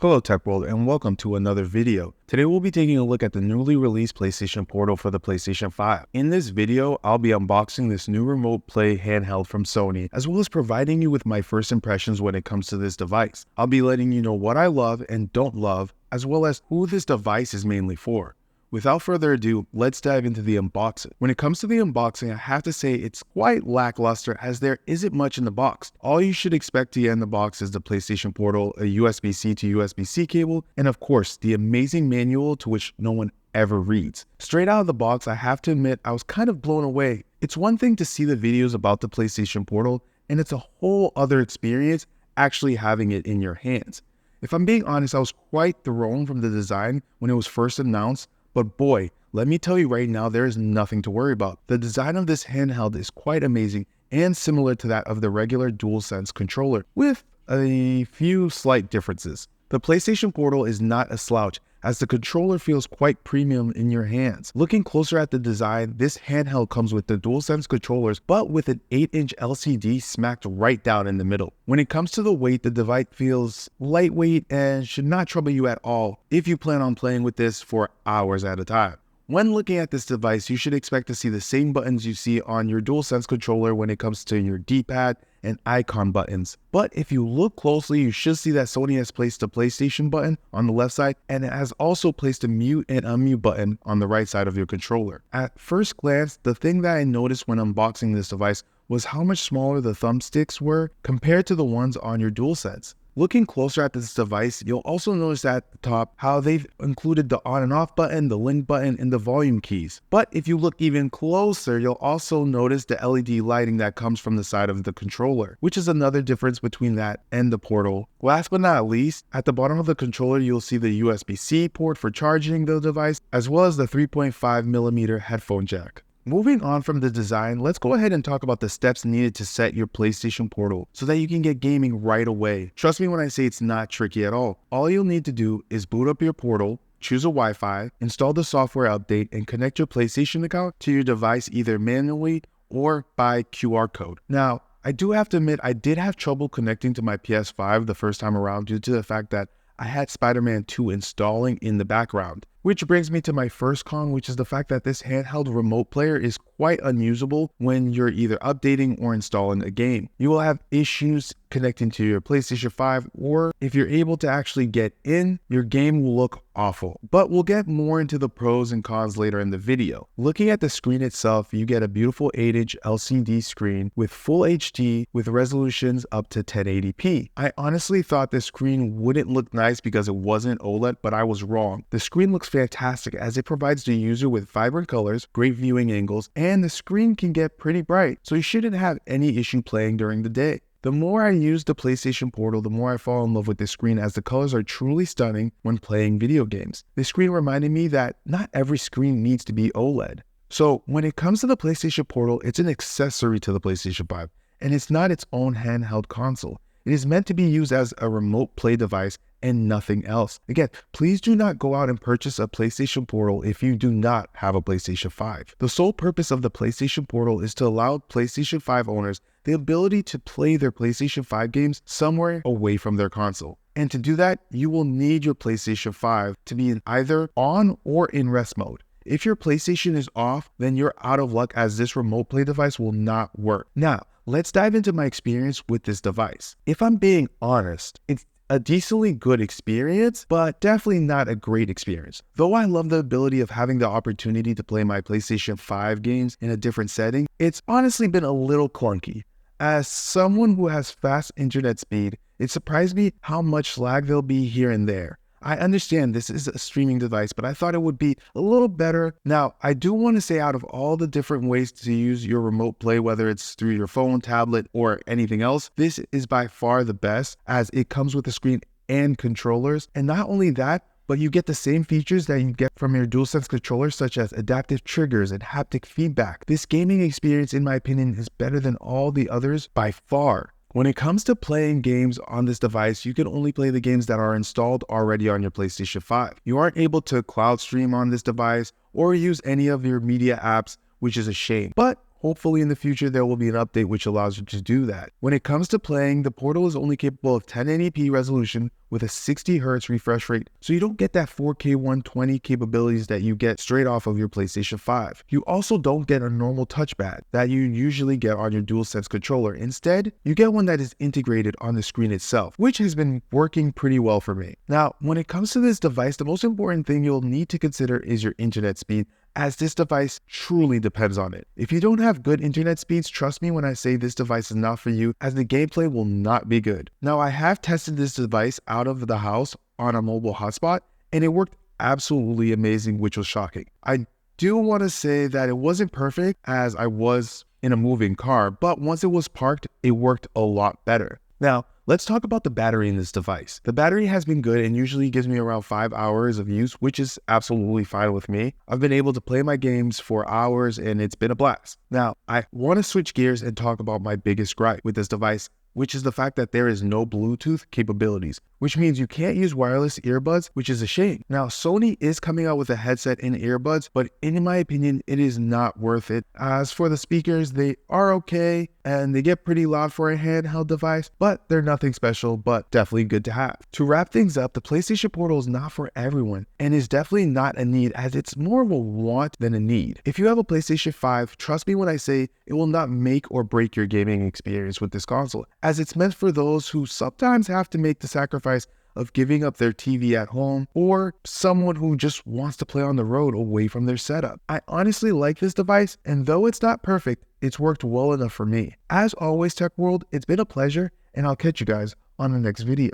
Hello Tech World and welcome to another video. Today we'll be taking a look at the newly released PlayStation Portal for the PlayStation 5. In this video, I'll be unboxing this new remote play handheld from Sony, as well as providing you with my first impressions when it comes to this device. I'll be letting you know what I love and don't love, as well as who this device is mainly for. Without further ado, let's dive into the unboxing. When it comes to the unboxing, I have to say it's quite lackluster as there isn't much in the box. All you should expect to get in the box is the PlayStation Portal, a USB-C to USB-C cable, and of course, the amazing manual to which no one ever reads. Straight out of the box, I have to admit I was kind of blown away. It's one thing to see the videos about the PlayStation Portal, and it's a whole other experience actually having it in your hands. If I'm being honest, I was quite thrown from the design when it was first announced. But boy, let me tell you right now, there is nothing to worry about. The design of this handheld is quite amazing and similar to that of the regular DualSense controller, with a few slight differences. The PlayStation Portal is not a slouch, as the controller feels quite premium in your hands. Looking closer at the design, this handheld comes with the DualSense controllers, but with an 8-inch LCD smacked right down in the middle. When it comes to the weight, the device feels lightweight and should not trouble you at all if you plan on playing with this for hours at a time. When looking at this device, you should expect to see the same buttons you see on your DualSense controller when it comes to your D-pad and icon buttons. But if you look closely, you should see that Sony has placed a PlayStation button on the left side, and it has also placed a mute and unmute button on the right side of your controller. At first glance, the thing that I noticed when unboxing this device was how much smaller the thumbsticks were compared to the ones on your DualSense. Looking closer at this device, you'll also notice at the top how they've included the on and off button, the link button, and the volume keys. But if you look even closer, you'll also notice the LED lighting that comes from the side of the controller, which is another difference between that and the Portal. Last but not least, at the bottom of the controller, you'll see the USB-C port for charging the device, as well as the 3.5mm headphone jack. Moving on from the design, let's go ahead and talk about the steps needed to set your PlayStation Portal so that you can get gaming right away. Trust me when I say it's not tricky at all. All you'll need to do is boot up your Portal, choose a Wi-Fi, install the software update, and connect your PlayStation account to your device either manually or by QR code. Now, I do have to admit I did have trouble connecting to my PS5 the first time around due to the fact that I had Spider-Man 2 installing in the background. Which brings me to my first con, which is the fact that this handheld remote player is quite unusable when you're either updating or installing a game. You will have issues connecting to your PlayStation 5, or if you're able to actually get in, your game will look awful. But we'll get more into the pros and cons later in the video. Looking at the screen itself, you get a beautiful 8-inch LCD screen with full HD with resolutions up to 1080p. I honestly thought this screen wouldn't look nice because it wasn't OLED, but I was wrong. The screen looks fantastic as it provides the user with vibrant colors, great viewing angles, and the screen can get pretty bright, so you shouldn't have any issue playing during the day. The more I use the PlayStation Portal, the more I fall in love with this screen as the colors are truly stunning when playing video games. This screen reminded me that not every screen needs to be OLED. So when it comes to the PlayStation Portal, it's an accessory to the PlayStation 5, and it's not its own handheld console. It is meant to be used as a remote play device and nothing else. Again, please do not go out and purchase a PlayStation Portal if you do not have a PlayStation 5. The sole purpose of the PlayStation Portal is to allow PlayStation 5 owners the ability to play their PlayStation 5 games somewhere away from their console. And to do that, you will need your PlayStation 5 to be in either on or in rest mode. If your PlayStation is off, then you're out of luck as this remote play device will not work. Now, let's dive into my experience with this device. If I'm being honest, it's a decently good experience, but definitely not a great experience. Though I love the ability of having the opportunity to play my PlayStation 5 games in a different setting, it's honestly been a little clunky. As someone who has fast internet speed, it surprised me how much lag there'll be here and there. I understand this is a streaming device, but I thought it would be a little better. Now, I do want to say out of all the different ways to use your remote play, whether it's through your phone, tablet, or anything else, this is by far the best as it comes with a screen and controllers. And not only that, but you get the same features that you get from your DualSense controller, such as adaptive triggers and haptic feedback. This gaming experience, in my opinion, is better than all the others by far. When it comes to playing games on this device, you can only play the games that are installed already on your PlayStation 5. You aren't able to cloud stream on this device or use any of your media apps, which is a shame. But hopefully in the future there will be an update which allows you to do that. When it comes to playing, the Portal is only capable of 1080p resolution with a 60Hz refresh rate, so you don't get that 4K 120 capabilities that you get straight off of your PlayStation 5. You also don't get a normal touchpad that you usually get on your DualSense controller. Instead, you get one that is integrated on the screen itself, which has been working pretty well for me. Now, when it comes to this device, the most important thing you'll need to consider is your internet speed, as this device truly depends on it. If you don't have good internet speeds, trust me when I say this device is not for you, as the gameplay will not be good. Now, I have tested this device out of the house on a mobile hotspot, and it worked absolutely amazing, which was shocking. I do want to say that it wasn't perfect, as I was in a moving car, but once it was parked, it worked a lot better. Now, let's talk about the battery in this device. The battery has been good and usually gives me around 5 hours of use, which is absolutely fine with me. I've been able to play my games for hours and it's been a blast. Now, I want to switch gears and talk about my biggest gripe with this device, which is the fact that there is no Bluetooth capabilities, which means you can't use wireless earbuds, which is a shame. Now, Sony is coming out with a headset and earbuds, but in my opinion, it is not worth it. As for the speakers, they are okay, and they get pretty loud for a handheld device, but they're nothing special, but definitely good to have. To wrap things up, the PlayStation Portal is not for everyone, and is definitely not a need, as it's more of a want than a need. If you have a PlayStation 5, trust me when I say it will not make or break your gaming experience with this console, as it's meant for those who sometimes have to make the sacrifice of giving up their TV at home, or someone who just wants to play on the road away from their setup. I honestly like this device, and though it's not perfect, it's worked well enough for me. As always, Tech World, it's been a pleasure, and I'll catch you guys on the next video.